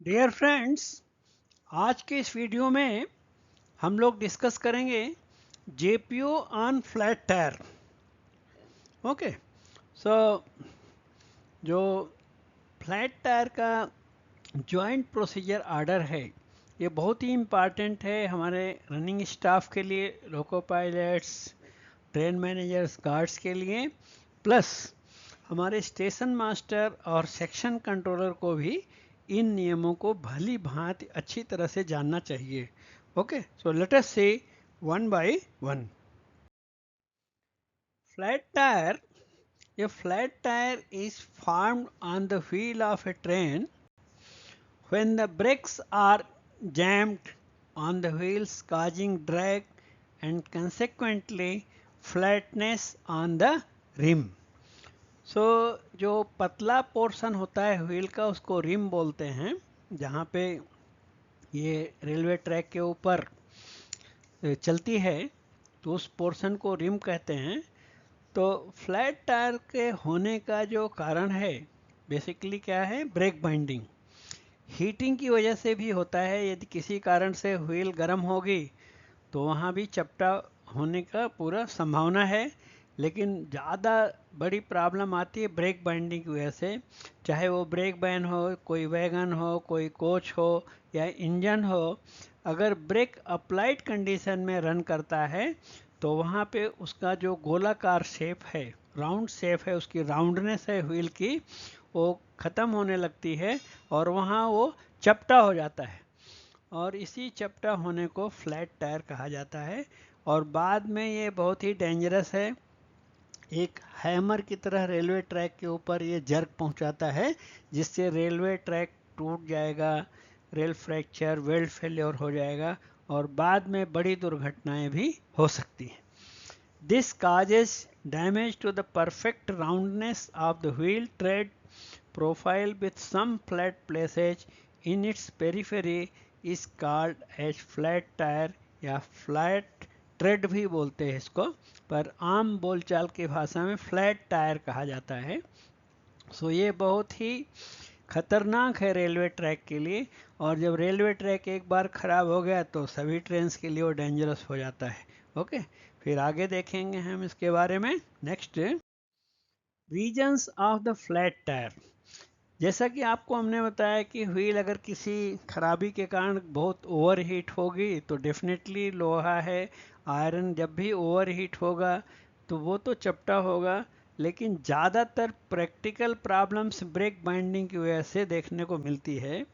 Dear friends, आज के इस वीडियो में हम लोग डिस्कस करेंगे JPO on flat tyre. Okay, so जो फ्लैट टायर का जॉइंट प्रोसीजर ऑर्डर है, ये बहुत ही इम्पॉर्टेंट है हमारे रनिंग स्टाफ के लिए, लोको पायलट्स, ट्रेन मैनेजर्स, गार्ड्स के लिए, प्लस हमारे स्टेशन मास्टर और सेक्शन कंट्रोलर को भी इन नियमों को भली भांति अच्छी तरह से जानना चाहिए। Okay, so let us see one by one. Flat tyre, a flat tire is formed on the wheel of a train when the brakes are jammed on the wheels, causing drag and consequently flatness on the rim. सो जो पतला portion होता है wheel का उसको rim बोलते हैं। जहाँ पे ये रेलवे ट्रैक के ऊपर चलती है तो उस पोर्शन को रिम कहते हैं। तो फ्लैट टायर के होने का जो कारण है बेसिकली क्या है, ब्रेक बाइंडिंग। हीटिंग की वजह से भी होता है। यदि किसी कारण से व्हील गर्म होगी तो वहाँ भी चपटा होने का पूरा संभावना है। लेकिन ज़्यादा बड़ी प्रॉब्लम आती है ब्रेक बाइंडिंग की वजह से। चाहे वो ब्रेक वैन हो, कोई वैगन हो, कोई कोच हो या इंजन हो, अगर ब्रेक अप्लाइड कंडीशन में रन करता है तो वहाँ पे उसका जो गोलाकार शेप है, राउंड शेप है, उसकी राउंडनेस है व्हील की, वो ख़त्म होने लगती है और वहाँ वो चपटा हो जाता है। और इसी चपटा होने को फ्लैट टायर कहा जाता है। और बाद में ये बहुत ही डेंजरस है, एक हैमर की तरह रेलवे ट्रैक के ऊपर ये जर्क पहुंचाता है, जिससे रेलवे ट्रैक टूट जाएगा, रेल फ्रैक्चर, वेल्ड फेलियर हो जाएगा और बाद में बड़ी दुर्घटनाएं भी हो सकती हैं। This causes damage to the perfect roundness of the wheel tread profile with some flat places in its periphery is called as flat tire या फ्लैट ट्रेड भी बोलते हैं इसको, पर आम बोलचाल की भाषा में फ्लैट टायर कहा जाता है। सो ये बहुत ही खतरनाक है रेलवे ट्रैक के लिए। और जब रेलवे ट्रैक एक बार खराब हो गया तो सभी ट्रेन के लिए वो डेंजरस हो जाता है। ओके, फिर आगे देखेंगे हम इसके बारे में। Next, reasons of the flat tyre. जैसा कि आपको हमने बताया कि व्हील अगर किसी खराबी के कारण बहुत ओवर हीट होगी तो डेफिनेटली लोहा है, आयरन जब भी ओवर हीट होगा तो वो तो चपटा होगा। लेकिन ज़्यादातर प्रैक्टिकल प्रॉब्लम्स ब्रेक बाइंडिंग की वजह से देखने को मिलती है।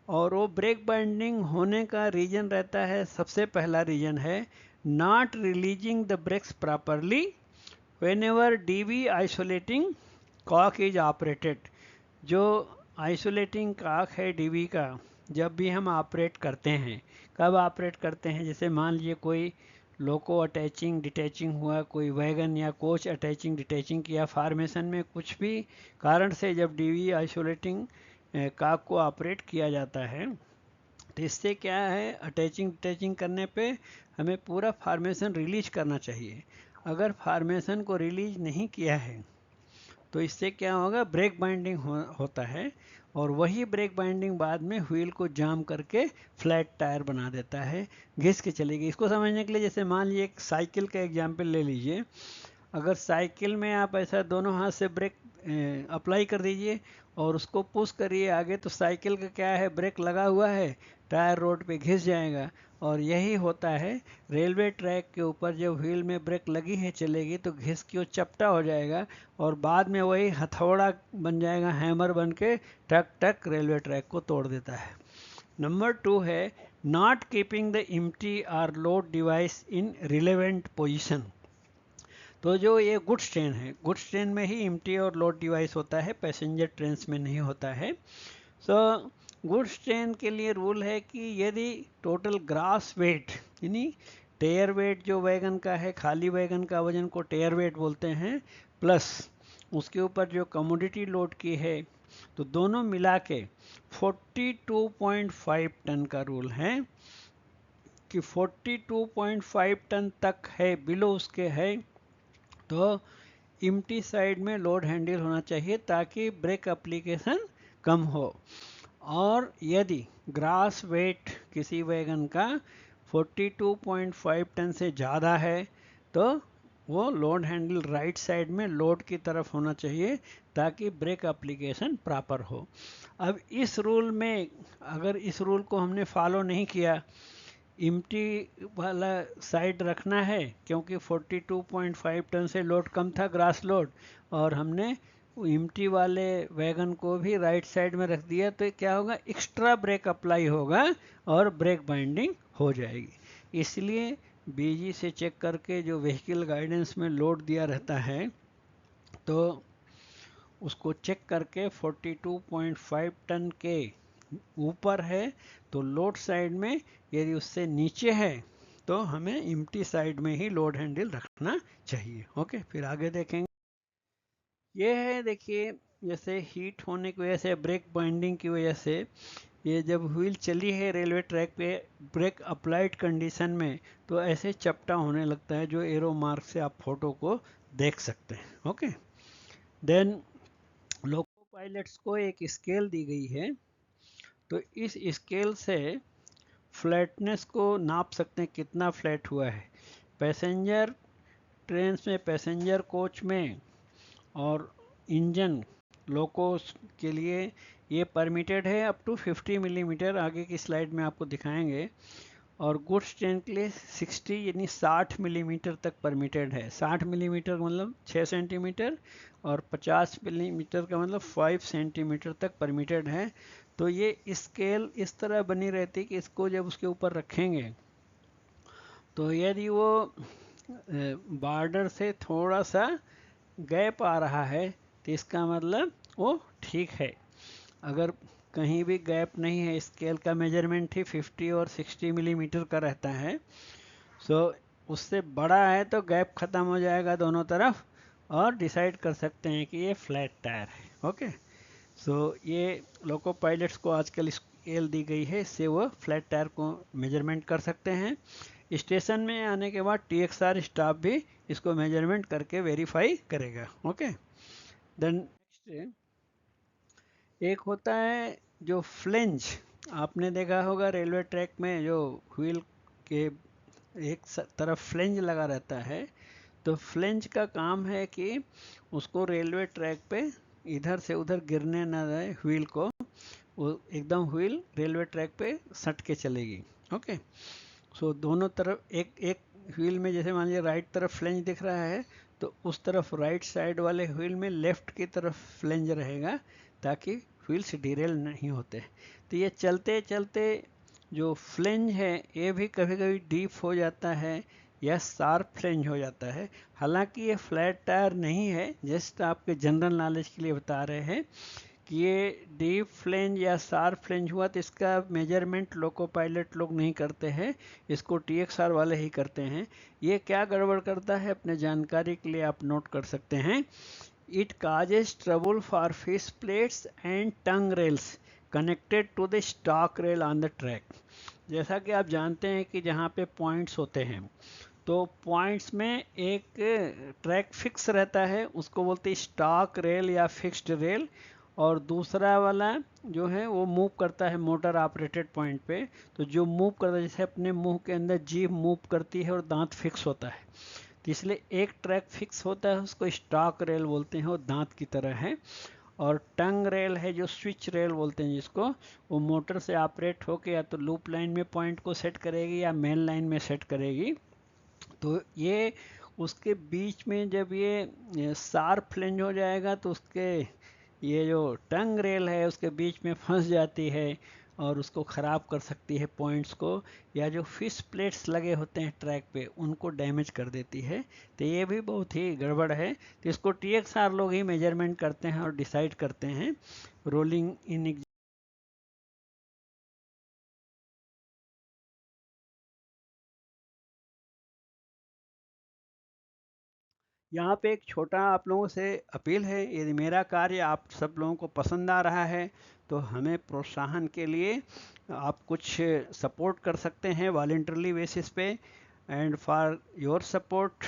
और वो ब्रेक बाइंडिंग होने का रीजन रहता है, सबसे पहला रीजन है not releasing the brakes properly whenever DV isolating cock is operated. जो आइसोलेटिंग कॉक है डीवी का, जब भी हम ऑपरेट करते हैं, कब ऑपरेट करते हैं, जैसे मान लीजिए कोई लोको अटैचिंग डिटैचिंग हुआ, कोई वैगन या कोच अटैचिंग डिटैचिंग किया, फार्मेशन में कुछ भी कारण से जब डीवी आइसोलेटिंग कॉक को ऑपरेट किया जाता है तो इससे क्या है, अटैचिंग डिटैचिंग करने पे हमें पूरा फार्मेशन रिलीज करना चाहिए। अगर फार्मेशन को रिलीज नहीं किया है तो इससे क्या होगा, ब्रेक बाइंडिंग होता है। और वही ब्रेक बाइंडिंग बाद में व्हील को जाम करके फ्लैट टायर बना देता है, घिस के चलेगी। इसको समझने के लिए जैसे मान लीजिए एक साइकिल का एग्जाम्पल ले लीजिए। अगर साइकिल में आप ऐसा दोनों हाथ से ब्रेक अप्लाई कर दीजिए और उसको पुश करिए आगे, तो साइकिल का क्या है, ब्रेक लगा हुआ है, टायर रोड पे घिस जाएगा। और यही होता है रेलवे ट्रैक के ऊपर, जब व्हील में ब्रेक लगी है चलेगी तो घिस के वो चपटा हो जाएगा और बाद में वही हथौड़ा बन जाएगा, हैमर बन के टक टक रेलवे ट्रैक को तोड़ देता है। नंबर 2 है नॉट कीपिंग द एम्प्टी और लोड डिवाइस इन रिलेवेंट पोजिशन। तो जो ये गुड्स ट्रेन है, गुड्स ट्रेन में ही एम्प्टी और लोड डिवाइस होता है, पैसेंजर ट्रेन में नहीं होता है। सो गुड्स ट्रेन के लिए रूल है कि यदि टोटल ग्रास वेट यानी टेयर वेट जो वैगन का है, खाली वैगन का वजन को टेयर वेट बोलते हैं, प्लस उसके ऊपर जो कमोडिटी लोड की है, तो दोनों मिला के 42.5 टन का रूल है कि 42.5 टन तक है, बिलो उसके है तो एम्प्टी साइड में लोड हैंडल होना चाहिए ताकि ब्रेक एप्लीकेशन कम हो। और यदि ग्रास वेट किसी वैगन का 42.5 टन से ज़्यादा है तो वो लोड हैंडल राइट साइड में लोड की तरफ होना चाहिए ताकि ब्रेक एप्लीकेशन प्रॉपर हो। अब इस रूल में अगर इस रूल को हमने फॉलो नहीं किया, इम्टी वाला साइड रखना है क्योंकि 42.5 टन से लोड कम था ग्रास लोड, और हमने इम्टी वाले वैगन को भी राइट साइड में रख दिया, तो क्या होगा, एक्स्ट्रा ब्रेक अप्लाई होगा और ब्रेक बाइंडिंग हो जाएगी। इसलिए बीजी से चेक करके जो व्हीकल गाइडेंस में लोड दिया रहता है तो उसको चेक करके 42.5 टन के ऊपर है तो लोड साइड में, यदि उससे नीचे है तो हमें एम्प्टी साइड में ही लोड हैंडल रखना चाहिए। ओके, फिर आगे देखेंगे। ये है, देखिए, जैसे हीट होने की वजह से, ब्रेक बाइंडिंग की वजह से, ये जब व्हील चली है रेलवे ट्रैक पे ब्रेक अप्लाइड कंडीशन में तो ऐसे चपटा होने लगता है, जो एरो मार्क से आप फोटो को देख सकते हैं। ओके, देन लोको पायलट्स को एक स्केल दी गई है, तो इस स्केल से फ्लैटनेस को नाप सकते हैं, कितना फ्लैट हुआ है। पैसेंजर ट्रेन में, पैसेंजर कोच में और इंजन लोकोस के लिए ये परमिटेड है अप टू 50 मिलीमीटर, आगे की स्लाइड में आपको दिखाएंगे। और गुड्स ट्रेन के लिए 60 यानी 60 मिलीमीटर तक परमिटेड है। 60 मिलीमीटर मतलब 6 सेंटीमीटर और 50 मिलीमीटर का मतलब 5 सेंटीमीटर तक परमिटेड है। तो ये स्केल इस तरह बनी रहती कि इसको जब उसके ऊपर रखेंगे तो यदि वो बॉर्डर से थोड़ा सा गैप आ रहा है तो इसका मतलब वो ठीक है। अगर कहीं भी गैप नहीं है, स्केल का मेजरमेंट ही 50 और 60 मिलीमीटर का रहता है, सो उससे बड़ा है तो गैप ख़त्म हो जाएगा दोनों तरफ और डिसाइड कर सकते हैं कि ये फ्लैट टायर है। ओके, सो ये लोको पायलट्स को आजकल स्केल दी गई है, इससे वो फ्लैट टायर को मेजरमेंट कर सकते हैं। स्टेशन में आने के बाद TXR स्टाफ भी इसको मेजरमेंट करके वेरीफाई करेगा। ओके, देन नेक्स्ट एक होता है जो फ्लेंज, आपने देखा होगा रेलवे ट्रैक में जो व्हील के एक तरफ फ्लेंज लगा रहता है, तो फ्लेंज का काम है कि उसको रेलवे ट्रैक पे इधर से उधर गिरने ना दें व्हील को, वो एकदम व्हील रेलवे ट्रैक पे सट के चलेगी। ओके, सो दोनों तरफ एक एक व्हील में, जैसे मान लीजिए राइट तरफ फ्लेंज दिख रहा है तो उस तरफ राइट साइड वाले व्हील में लेफ्ट की तरफ फ्लेंज रहेगा ताकि व्हील्स डिरेल नहीं होते। तो ये चलते चलते जो फ्लेंज है ये भी कभी कभी डीप हो जाता है या शार्प फ्लेंज हो जाता है। हालांकि ये फ्लैट टायर नहीं है, जस्ट आपके जनरल नॉलेज के लिए बता रहे हैं कि ये डीप फ्लेंज या शार्प फ्लेंज हुआ तो इसका मेजरमेंट लोको पायलट लोग नहीं करते हैं, इसको TXR वाले ही करते हैं। ये क्या गड़बड़ करता है, अपने जानकारी के लिए आप नोट कर सकते हैं। It causes trouble for face plates and tongue rails connected to the stock rail on the track. जैसा कि आप जानते हैं कि जहाँ पे पॉइंट्स होते हैं तो पॉइंट्स में एक ट्रैक फिक्स रहता है, उसको बोलते हैं स्टॉक रेल या फिक्स्ड रेल, और दूसरा वाला जो है वो मूव करता है मोटर ऑपरेटेड पॉइंट पे। तो जो मूव करता है, जैसे अपने मुंह के अंदर जीभ मूव करती है और दांत फिक्स होता है, तो इसलिए एक ट्रैक फिक्स होता है, उसको स्टॉक रेल बोलते हैं, वो दांत की तरह है। और टंग रेल है जो स्विच रेल बोलते हैं जिसको, वो मोटर से ऑपरेट होकर या तो लूप लाइन में पॉइंट को सेट करेगी या मेन लाइन में सेट करेगी। तो ये उसके बीच में जब ये शार्प फ्लेंज हो जाएगा तो उसके ये जो टंग रेल है उसके बीच में फंस जाती है और उसको ख़राब कर सकती है पॉइंट्स को, या जो फिश प्लेट्स लगे होते हैं ट्रैक पे उनको डैमेज कर देती है। तो ये भी बहुत ही गड़बड़ है, तो इसको TXR लोग ही मेजरमेंट करते हैं और डिसाइड करते हैं। रोलिंग इन यहाँ पे एक छोटा आप लोगों से अपील है, यदि मेरा कार्य आप सब लोगों को पसंद आ रहा है तो हमें प्रोत्साहन के लिए आप कुछ सपोर्ट कर सकते हैं वॉलेंटरली बेसिस पे। And for your support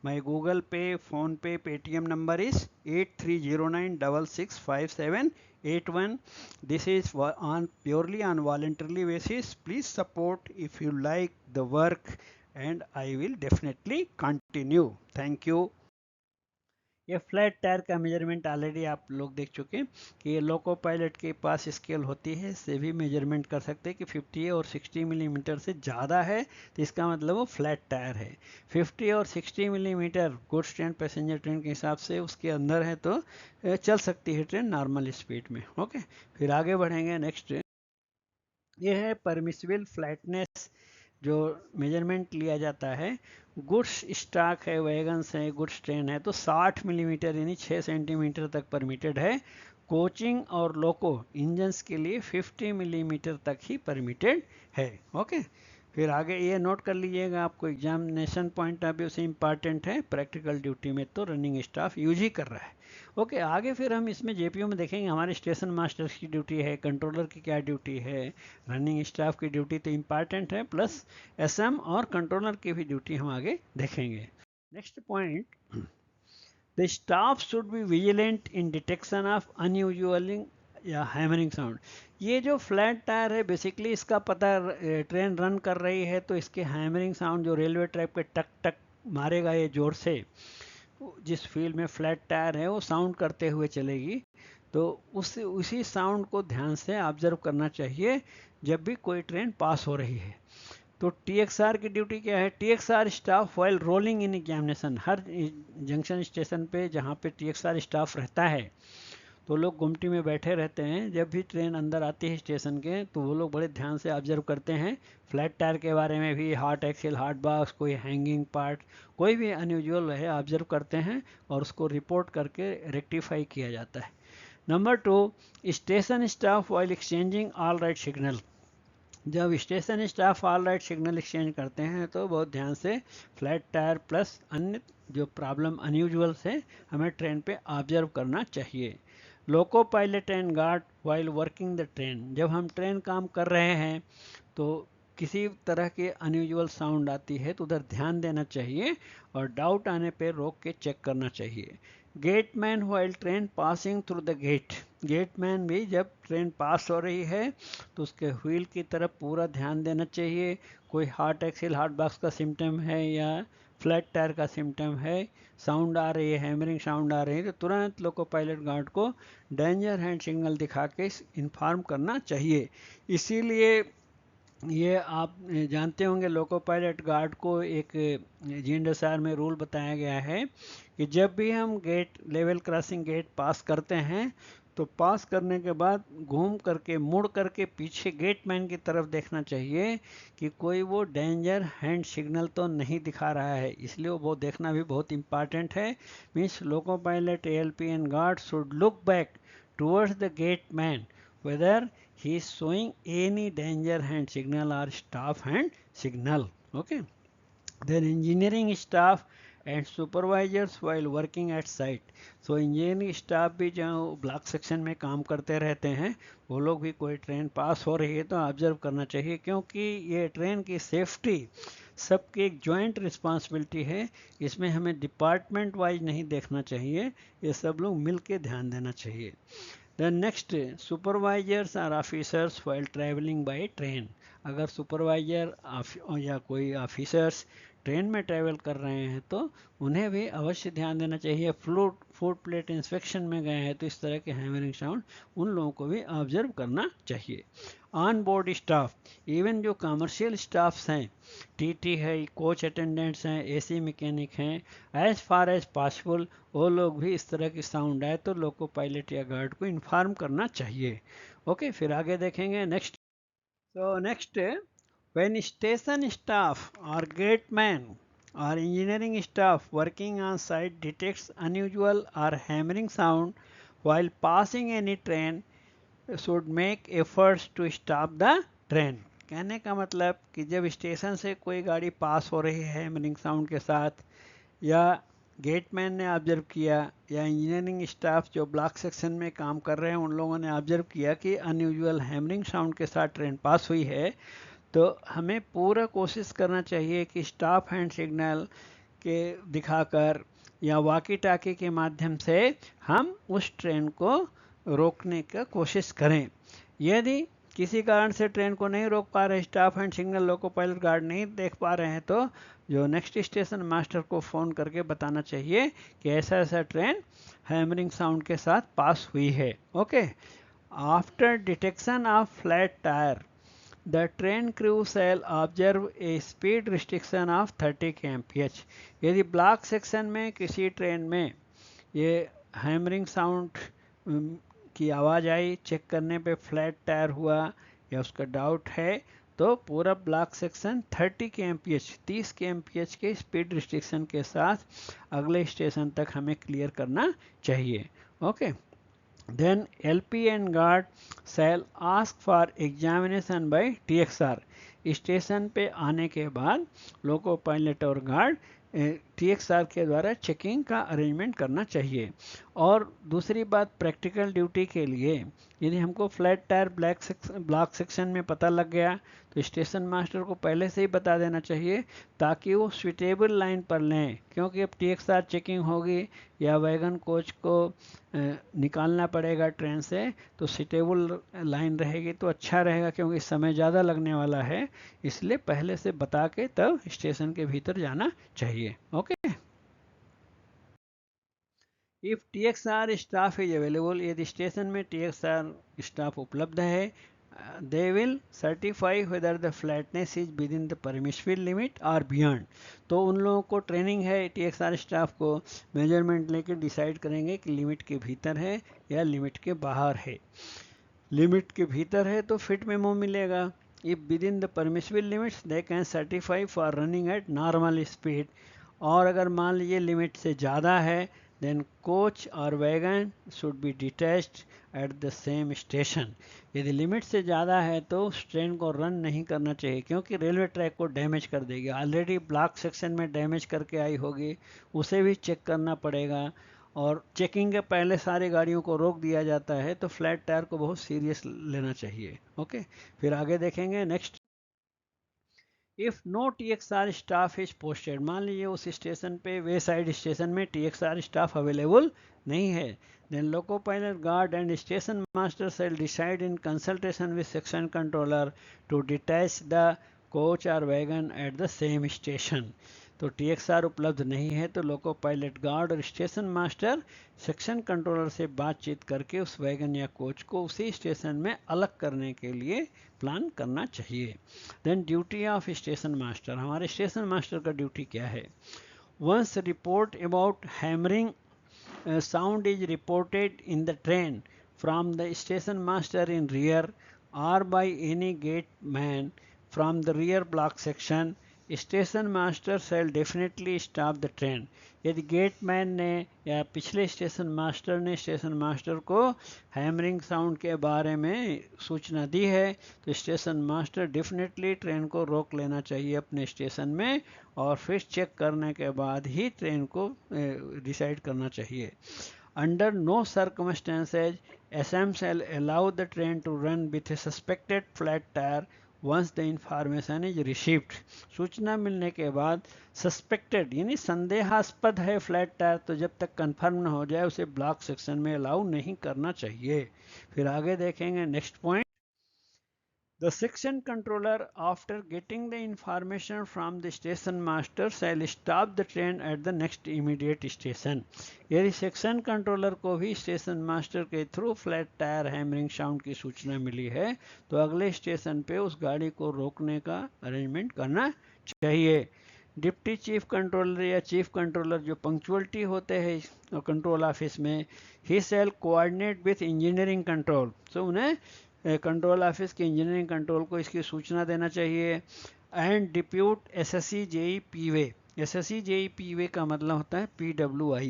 my Google पे, फ़ोन पे, Paytm number is 83096657 81. This is on purely on voluntarily basis. Please support if you like the work, and I will definitely continue. Thank you. ये flat tyre का measurement already आप लोग देख चुके हैं कि ये लोको पायलट के पास स्केल होती है, इससे भी मेजरमेंट कर सकते हैं कि 50 और 60 मिलीमीटर से ज़्यादा है तो इसका मतलब वो फ्लैट टायर है। 50 और 60 millimetre goods train passenger train के हिसाब से उसके अंदर है तो चल सकती है ट्रेन नॉर्मल स्पीड में। ओके, फिर आगे बढ़ेंगे। नेक्स्ट ये है परमिसिबल फ्लैटनेस, जो मेजरमेंट लिया जाता है। गुड्स स्टॉक है, वैगन्स है, गुड्स ट्रेन है तो 60 मिलीमीटर यानी 6 सेंटीमीटर तक परमिटेड है। कोचिंग और लोको इंजन्स के लिए 50 मिलीमीटर तक ही परमिटेड है। ओके, फिर आगे ये नोट कर लीजिएगा, आपको एग्जामिनेशन पॉइंट ऑफ व्यू से इम्पॉर्टेंट है। प्रैक्टिकल ड्यूटी में तो रनिंग स्टाफ यूज ही कर रहा है। ओके, आगे फिर हम इसमें जेपीयू में देखेंगे हमारे स्टेशन मास्टर की ड्यूटी है, कंट्रोलर की क्या ड्यूटी है, रनिंग स्टाफ की ड्यूटी तो इम्पॉर्टेंट है, प्लस एसएम और कंट्रोलर की भी ड्यूटी हम आगे देखेंगे। Next point, the staff should be vigilant in detection of unusual या हैमरिंग साउंड। ये जो फ्लैट टायर है बेसिकली इसका पता ट्रेन रन कर रही है तो इसके हैमरिंग साउंड जो रेलवे ट्रैक पे टक टक मारेगा ये जोर से, जिस फील्ड में फ्लैट टायर है वो साउंड करते हुए चलेगी, तो उसी साउंड को ध्यान से ऑब्जर्व करना चाहिए जब भी कोई ट्रेन पास हो रही है। तो टीएक्सआर की ड्यूटी क्या है? TXR staff while rolling in examination, हर जंक्शन स्टेशन पे जहाँ पे टीएक्सआर स्टाफ रहता है तो लोग गुमटी में बैठे रहते हैं। जब भी ट्रेन अंदर आती है स्टेशन के तो वो लोग बड़े ध्यान से ऑब्जर्व करते हैं फ्लैट टायर के बारे में भी, हार्ट एक्सेल, हार्ट बॉक्स, कोई हैंगिंग पार्ट, कोई भी अनयूजुअल है ऑब्जर्व करते हैं और उसको रिपोर्ट करके रेक्टिफाई किया जाता है। Number 2, station staff while exchanging all right signal. जब station staff all right signal exchange करते हैं तो बहुत ध्यान से फ्लैट टायर प्लस अन्य जो प्रॉब्लम अनयूजुअल है हमें ट्रेन पे ऑब्जर्व करना चाहिए। Loco pilot and guard while working the train, जब हम ट्रेन काम कर रहे हैं तो किसी तरह के अनयूजुअल साउंड आती है तो उधर ध्यान देना चाहिए और डाउट आने पर रोक के चेक करना चाहिए। Gateman while train passing through the gate, gateman भी जब ट्रेन पास हो रही है तो उसके व्हील की तरफ पूरा ध्यान देना चाहिए। कोई हार्ट एक्सेल, हार्ट बॉक्स का सिम्टम है या फ्लैट टायर का सिम्टम है, साउंड आ रही है, हैमरिंग साउंड आ रही है तो तुरंत लोको पायलट गार्ड को डेंजर हैंड सिग्नल दिखा के इन्फॉर्म करना चाहिए। इसीलिए ये आप जानते होंगे लोको पायलट गार्ड को एक जीएनडीएसआर में रूल बताया गया है कि जब भी हम गेट लेवल क्रॉसिंग गेट पास करते हैं तो पास करने के बाद घूम करके मुड़ करके पीछे गेटमैन की तरफ देखना चाहिए कि कोई वो डेंजर हैंड सिग्नल तो नहीं दिखा रहा है, इसलिए वो देखना भी बहुत इंपॉर्टेंट है। Means loco pilot, ALP and guard should look back towards the gateman whether he is showing any danger hand signal or stop hand signal. Okay, then engineering staff and supervisors while working at site, so engineering staff भी जो block section में काम करते रहते हैं वो लोग भी कोई ट्रेन पास हो रही है तो ऑब्जर्व करना चाहिए, क्योंकि ये ट्रेन की सेफ्टी सबकी एक जॉइंट रिस्पॉन्सिबिलिटी है। इसमें हमें डिपार्टमेंट वाइज नहीं देखना चाहिए, ये सब लोग मिल के ध्यान देना चाहिए। Then next, supervisors or officers while traveling by train, अगर सुपरवाइजर या कोई ऑफिसर्स ट्रेन में ट्रैवल कर रहे हैं तो उन्हें भी अवश्य ध्यान देना चाहिए। फूड प्लेट इंस्पेक्शन में गए हैं तो इस तरह के हैमरिंग साउंड उन लोगों को भी ऑब्जर्व करना चाहिए। ऑन बोर्ड स्टाफ, इवन जो कमर्शियल स्टाफ्स हैं, टीटी है, कोच अटेंडेंट्स हैं, एसी मैकेनिक हैं, एज फार एज पॉसिबल वो लोग भी इस तरह की साउंड आए तो लोको पायलट या गार्ड को इन्फॉर्म करना चाहिए। ओके, फिर आगे देखेंगे। Next, so next, when station staff or gateman or engineering staff working on site detects unusual or hammering sound while passing any train should make efforts to stop the train। कहने का मतलब कि जब station से कोई गाड़ी पास हो रही है हैमरिंग साउंड के साथ, या गेटमैन ने ऑब्जर्व किया या इंजीनियरिंग स्टाफ जो ब्लॉक सेक्शन में काम कर रहे हैं उन लोगों ने ऑब्जर्व किया कि अनयूजुअल हैमरिंग साउंड के साथ ट्रेन पास हुई है, तो हमें पूरा कोशिश करना चाहिए कि स्टॉप हैंड सिग्नल के दिखाकर या वॉकी टाकी के माध्यम से हम उस ट्रेन को रोकने का कोशिश करें। यदि किसी कारण से ट्रेन को नहीं रोक पा रहे, staff and signal loco pilot guard नहीं देख पा रहे हैं, तो जो नेक्स्ट स्टेशन मास्टर को फ़ोन करके बताना चाहिए कि ऐसा ऐसा ट्रेन हैमरिंग साउंड के साथ पास हुई है। Okay, after detection of flat tyre the train crew shall observe a speed restriction of 30 kmph। यदि ब्लॉक सेक्शन में किसी ट्रेन में ये हैमरिंग साउंड की आवाज़ आई, चेक करने पे फ्लैट टायर हुआ या उसका डाउट है, तो पूरा ब्लॉक सेक्शन 30 kmph 30 kmph के स्पीड रिस्ट्रिक्शन के साथ अगले स्टेशन तक हमें क्लियर करना चाहिए। Okay, then LP and guard shall ask for examination by TXR। Station पे आने के बाद लोको पायलट और गार्ड TXR के द्वारा चेकिंग का अरेंजमेंट करना चाहिए। और दूसरी बात, प्रैक्टिकल ड्यूटी के लिए यदि हमको फ्लैट टायर ब्लॉक सेक्शन में पता लग गया तो स्टेशन मास्टर को पहले से ही बता देना चाहिए ताकि वो स्विटेबल लाइन पर लें, क्योंकि अब TXR चेकिंग होगी या वैगन कोच को निकालना पड़ेगा ट्रेन से, तो सुटेबल लाइन रहेगी तो अच्छा रहेगा, क्योंकि समय ज़्यादा लगने वाला है, इसलिए पहले से बता के तब स्टेशन के भीतर जाना चाहिए। Okay, if TXR staff is available, यदि स्टेशन में TXR स्टाफ उपलब्ध है, they will certify whether the flatness is within the permissible limit or beyond। तो उन लोगों को ट्रेनिंग है, TXR स्टाफ को मेजरमेंट लेके डिसाइड करेंगे कि लिमिट के भीतर है या लिमिट के बाहर है। लिमिट के भीतर है तो फिट मेमो मिलेगा। If with in the permissible limits they can certify for running at normal speed. और अगर मान लीजिए लिमिट से ज़्यादा है, देन कोच और wagon should be detached eight the same station. यदि लिमिट से ज़्यादा है तो उस ट्रेन को रन नहीं करना चाहिए, क्योंकि रेलवे ट्रैक को डैमेज कर देगी। ऑलरेडी ब्लॉक सेक्शन में डैमेज करके आई होगी, उसे भी चेक करना पड़ेगा। और चेकिंग के पहले सारी गाड़ियों को रोक दिया जाता है, तो फ्लैट टायर को बहुत सीरियस लेना चाहिए। ओके, फिर आगे देखेंगे next. If no TXR staff is posted, मान लीजिए उस स्टेशन पे वे साइड स्टेशन में TXR स्टाफ अवेलेबल नहीं है, then loco pilot guard and station master shall decide in consultation with section controller to detach the coach और wagon at the same station. तो TXR उपलब्ध नहीं है तो लोको पायलट गार्ड और स्टेशन मास्टर सेक्शन कंट्रोलर से बातचीत करके उस वैगन या कोच को उसी स्टेशन में अलग करने के लिए प्लान करना चाहिए। Then duty of station master, हमारे स्टेशन मास्टर का ड्यूटी क्या है? Once report about hammering sound is reported in the train from the station master in rear or by any gate man from the rear block section, station master shall definitely stop the train। यदि gate man ने या पिछले station master ने station master को hammering sound के बारे में सूचना दी है तो स्टेशन मास्टर डेफिनेटली ट्रेन को रोक लेना चाहिए अपने स्टेशन में, और फिर चेक करने के बाद ही ट्रेन को डिसाइड करना चाहिए। Under no circumstances SM shall allow the train to run with a suspected flat tire once the information is received। सूचना मिलने के बाद सस्पेक्टेड यानी संदेहास्पद है फ्लैट टायर, तो जब तक कंफर्म न हो जाए उसे ब्लॉक सेक्शन में अलाउ नहीं करना चाहिए। फिर आगे देखेंगे next point. The section controller, after getting the information from the station master, shall stop the train at the next immediate station। यदि सेक्शन कंट्रोलर को भी स्टेशन मास्टर के through flat tyre hammering sound की सूचना मिली है तो अगले station पे उस गाड़ी को रोकने का अरेंजमेंट करना चाहिए। डिप्टी चीफ कंट्रोलर या चीफ कंट्रोलर जो पंक्चुअलिटी होते हैं कंट्रोल ऑफिस में, ही शैल कोऑर्डिनेट विथ इंजीनियरिंग कंट्रोल। तो उन्हें कंट्रोल ऑफिस के इंजीनियरिंग कंट्रोल को इसकी सूचना देना चाहिए। And depute SSE JE PWA, SSE JE PWA का मतलब होता है PWI,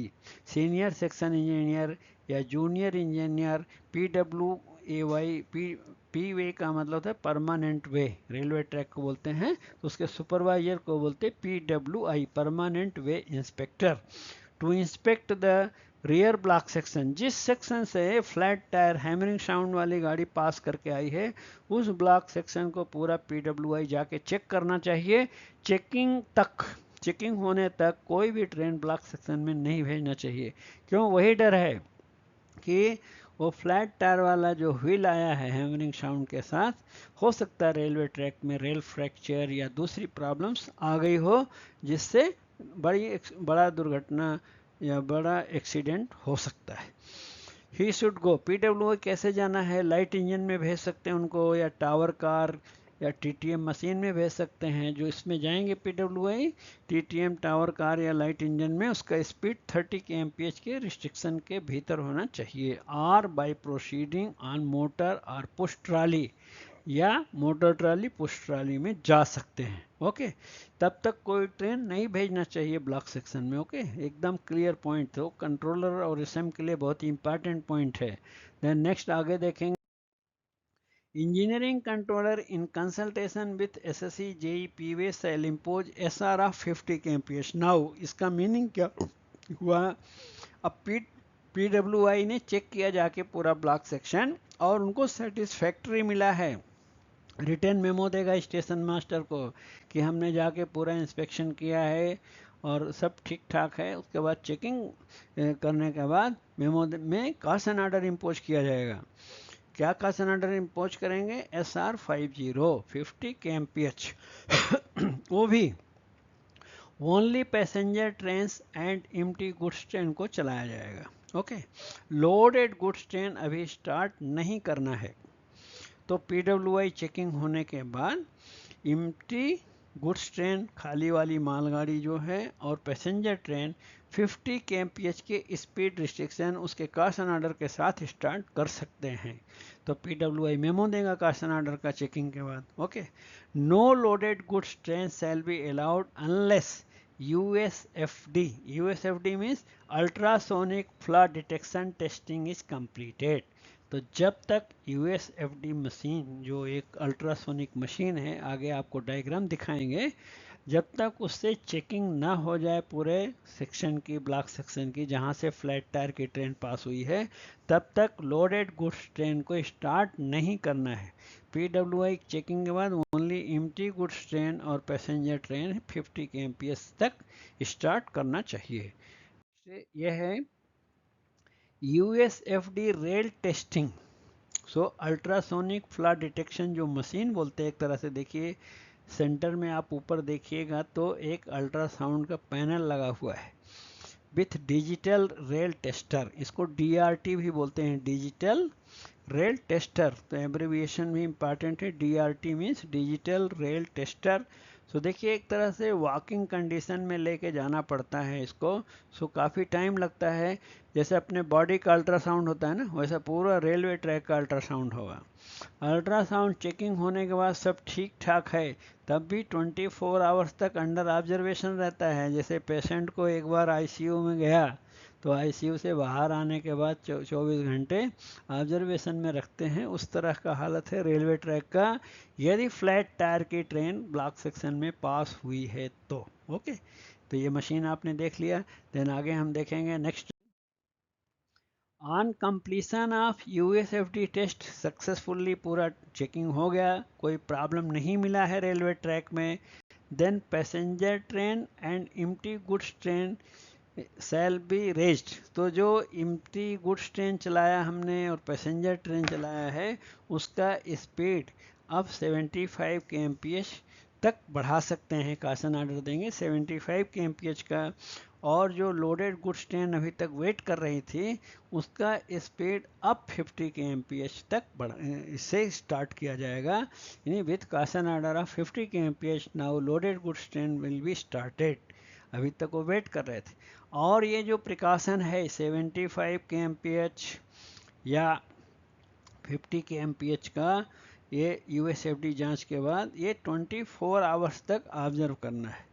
सीनियर सेक्शन इंजीनियर या जूनियर इंजीनियर। PWAY PWA का मतलब होता है परमानेंट वे, रेलवे ट्रैक को बोलते हैं, तो उसके सुपरवाइजर को बोलते हैं PWI, permanent way inspector. To inspect the rear block section, जिस सेक्शन से फ्लैट टायर हैमरिंग साउंड वाली गाड़ी पास करके आई है उस ब्लॉक सेक्शन को पूरा PWI जाके चेक करना चाहिए। चेकिंग होने तक कोई भी ट्रेन ब्लॉक सेक्शन में नहीं भेजना चाहिए। क्यों? वही डर है कि वो फ्लैट टायर वाला जो व्हील आया है हैमरिंग साउंड के साथ, हो सकता है रेलवे ट्रैक में रेल फ्रैक्चर या दूसरी प्रॉब्लम्स आ गई हो, जिससे बड़ा दुर्घटना या बड़ा एक्सीडेंट हो सकता है। ही शुड गो, पीडब्ल्यूआई कैसे जाना है, लाइट इंजन में भेज सकते हैं उनको, या टावर कार या टीटीएम मशीन में भेज सकते हैं। जो इसमें जाएंगे पीडब्ल्यूआई टीटीएम टावर कार या लाइट इंजन में, उसका स्पीड 30 kmph के रिस्ट्रिक्शन के भीतर होना चाहिए। Or by proceeding on motor और पुश ट्रॉली, या मोटर ट्रॉली पुश ट्रॉली में जा सकते हैं। ओके, तब तक कोई ट्रेन नहीं भेजना चाहिए ब्लॉक सेक्शन में। ओके, एकदम क्लियर पॉइंट, तो कंट्रोलर और एसएम के लिए बहुत ही इंपॉर्टेंट पॉइंट है। देन नेक्स्ट आगे देखेंगे, engineering controller in consultation with SSC JE P way shall impose SR of 50 kmph। Now इसका मीनिंग क्या हुआ, अब पीडब्ल्यूआई ने चेक किया जाके पूरा ब्लॉक सेक्शन और उनको सेटिस्फैक्ट्री मिला है, रिटर्न मेमो देगा स्टेशन मास्टर को कि हमने जाके पूरा इंस्पेक्शन किया है और सब ठीक ठाक है। उसके बाद चेकिंग करने के बाद मेमो में कॉशन ऑर्डर इम्पोज किया जाएगा। क्या कॉशन ऑर्डर इम्पोज करेंगे, SR 50 kmph वो भी only passenger train and empty goods train को चलाया जाएगा। ओके, लोडेड गुड्स ट्रेन अभी स्टार्ट नहीं करना है। तो पीडब्ल्यूआई चेकिंग होने के बाद एम्प्टी गुड्स ट्रेन, खाली वाली मालगाड़ी जो है, और पैसेंजर ट्रेन 50 kmph के स्पीड रिस्ट्रिक्शन उसके कॉशन ऑर्डर के साथ स्टार्ट कर सकते हैं। तो पीडब्ल्यूआई मेमो देगा कॉशन ऑर्डर का चेकिंग के बाद। Okay, no loaded goods train shall be allowed unless USFD means ultrasonic flaw detection testing is completed. तो जब तक यूएसएफडी मशीन, जो एक अल्ट्रासोनिक मशीन है, आगे आपको डायग्राम दिखाएंगे, जब तक उससे चेकिंग ना हो जाए पूरे सेक्शन की, ब्लॉक सेक्शन की, जहां से फ्लैट टायर की ट्रेन पास हुई है, तब तक लोडेड गुड्स ट्रेन को स्टार्ट नहीं करना है। पीडब्ल्यूआई चेकिंग के बाद ओनली एम्प्टी गुड्स ट्रेन और पैसेंजर ट्रेन 50 kmph तक स्टार्ट करना चाहिए। यह है यूएसएफडी रेल टेस्टिंग। सो अल्ट्रासोनिक फ्लड डिटेक्शन जो मशीन बोलते हैं एक तरह से, देखिए सेंटर में आप ऊपर देखिएगा तो एक अल्ट्रासाउंड का पैनल लगा हुआ है विथ डिजिटल रेल टेस्टर, इसको डीआरटी भी बोलते हैं, डिजिटल रेल टेस्टर। तो एब्रीविएशन भी इंपॉर्टेंट है, DRT means digital rail tester. So देखिए एक तरह से वॉकिंग कंडीशन में लेके जाना पड़ता है इसको। सो काफ़ी टाइम लगता है, जैसे अपने बॉडी का अल्ट्रासाउंड होता है ना, वैसा पूरा रेलवे ट्रैक का अल्ट्रासाउंड होगा। अल्ट्रासाउंड चेकिंग होने के बाद सब ठीक ठाक है, तब भी 24 आवर्स तक अंडर ऑब्जर्वेशन रहता है। जैसे पेशेंट को एक बार आईसीयू में गया तो आईसीयू से बाहर आने के बाद 24 घंटे ऑब्जर्वेशन में रखते हैं, उस तरह का हालत है रेलवे ट्रैक का, यदि फ्लैट टायर की ट्रेन ब्लॉक सेक्शन में पास हुई है तो। ओके, तो ये मशीन आपने देख लिया। देन आगे हम देखेंगे next, on completion of USFD test successfully, पूरा चेकिंग हो गया, कोई प्रॉब्लम नहीं मिला है रेलवे ट्रैक में। Then passenger train and empty goods train shall be raised. तो जो एम्प्टी गुड्स ट्रेन चलाया हमने और पैसेंजर ट्रेन चलाया है, उसका स्पीड अब 75 kmph तक बढ़ा सकते हैं, कॉशन ऑर्डर देंगे 75 kmph का। और जो लोडेड गुड्स ट्रेन अभी तक वेट कर रही थी, उसका स्पीड अब 50 kmph तक इससे स्टार्ट किया जाएगा, यानी with caution order of 50 kmph now loaded goods train will be started. अभी तक वो वेट कर रहे थे। और ये जो प्रिकॉशन है 75 kmph या 50 kmph का, ये यूएसएफडी जांच के बाद ये 24 आवर्स तक ऑब्जर्व करना है।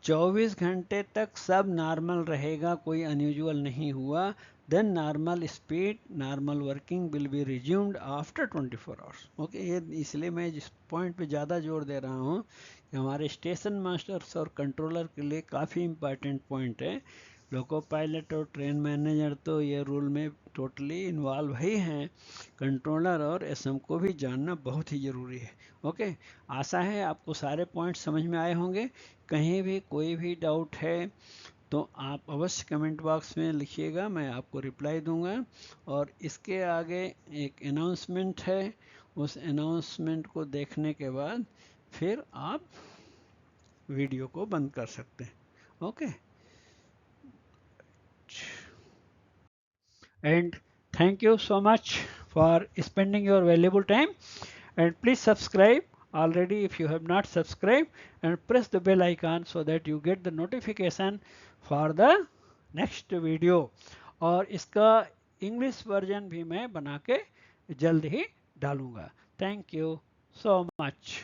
24 घंटे तक सब नॉर्मल रहेगा, कोई अनयूजुअल नहीं हुआ, then normal speed, normal working will be resumed after 24 hours. Okay, ये इसलिए मैं जिस पॉइंट पे ज़्यादा जोर दे रहा हूँ कि हमारे स्टेशन मास्टर्स और कंट्रोलर के लिए काफ़ी इंपॉर्टेंट पॉइंट है। लोको पायलट और ट्रेन मैनेजर तो ये रूल में टोटली इन्वॉल्व ही हैं, कंट्रोलर और एसएम को भी जानना बहुत ही ज़रूरी है। ओके, आशा है आपको सारे पॉइंट समझ में आए होंगे। कहीं भी कोई भी डाउट है तो आप अवश्य कमेंट बॉक्स में लिखिएगा, मैं आपको रिप्लाई दूंगा। और इसके आगे एक अनाउंसमेंट है, उस अनाउंसमेंट को देखने के बाद फिर आप वीडियो को बंद कर सकते हैं। Okay, and thank you so much for spending your valuable time, and please subscribe already if you have not subscribed, and press the bell icon so that you get the notification for the next video। और इसका English version भी मैं बना के जल्द ही डालूंगा। Thank you so much.